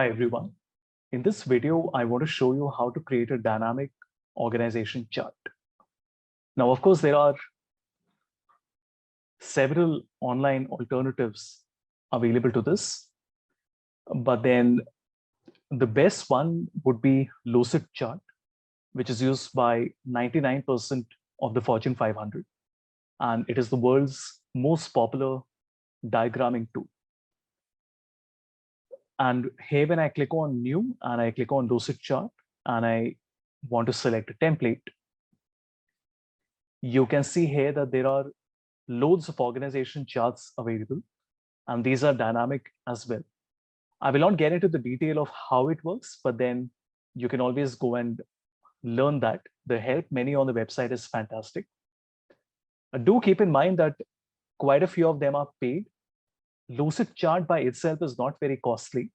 Hi everyone. In this video, I want to show you how to create a dynamic organization chart. Now, of course, there are several online alternatives available to this, but then the best one would be Lucid Chart, which is used by 99% of the Fortune 500. And it is the world's most popular diagramming tool. And here, when I click on new and I click on Lucid Chart and I want to select a template, you can see here that there are loads of organization charts available, and these are dynamic as well. I will not get into the detail of how it works, but then you can always go and learn that. The help menu on the website is fantastic. Do keep in mind that quite a few of them are paid. Lucid Chart by itself is not very costly,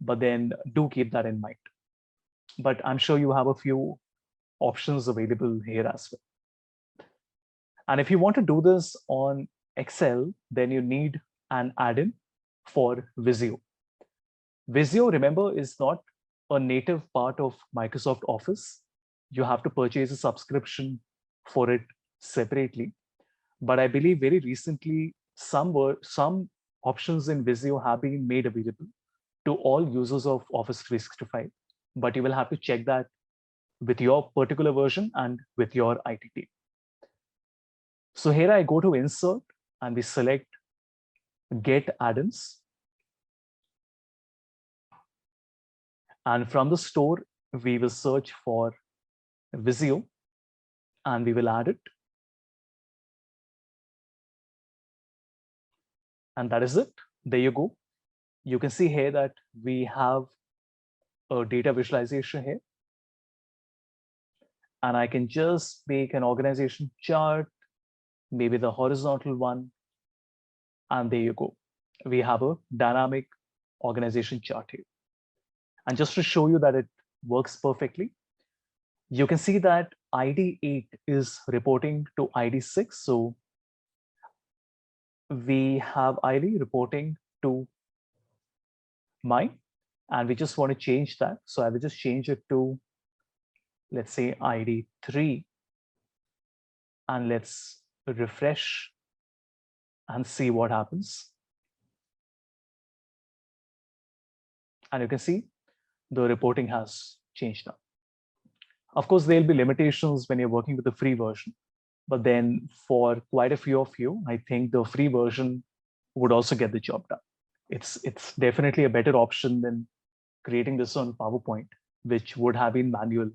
but then do keep that in mind. But I'm sure you have a few options available here as well. And if you want to do this on Excel, then you need an add-in for Visio. Visio, remember, is not a native part of Microsoft Office. You have to purchase a subscription for it separately. But I believe very recently, some options in Visio have been made available to all users of Office 365. But you will have to check that with your particular version and with your IT team. So here I go to Insert and we select Get Add-ins. And from the store, we will search for Visio and we will add it. And that is it. There you go. You can see here that we have a data visualization here. And I can just make an organization chart, maybe the horizontal one. And there you go. We have a dynamic organization chart here. And just to show you that it works perfectly, you can see that ID 8 is reporting to ID 6. So we have ID reporting to mine, and we just want to change that. So I will just change it to, let's say, ID 3. And let's refresh and see what happens. And you can see the reporting has changed now. Of course, there'll be limitations when you're working with the free version. But then for quite a few of you, I think the free version would also get the job done. It's definitely a better option than creating this on PowerPoint, which would have been manual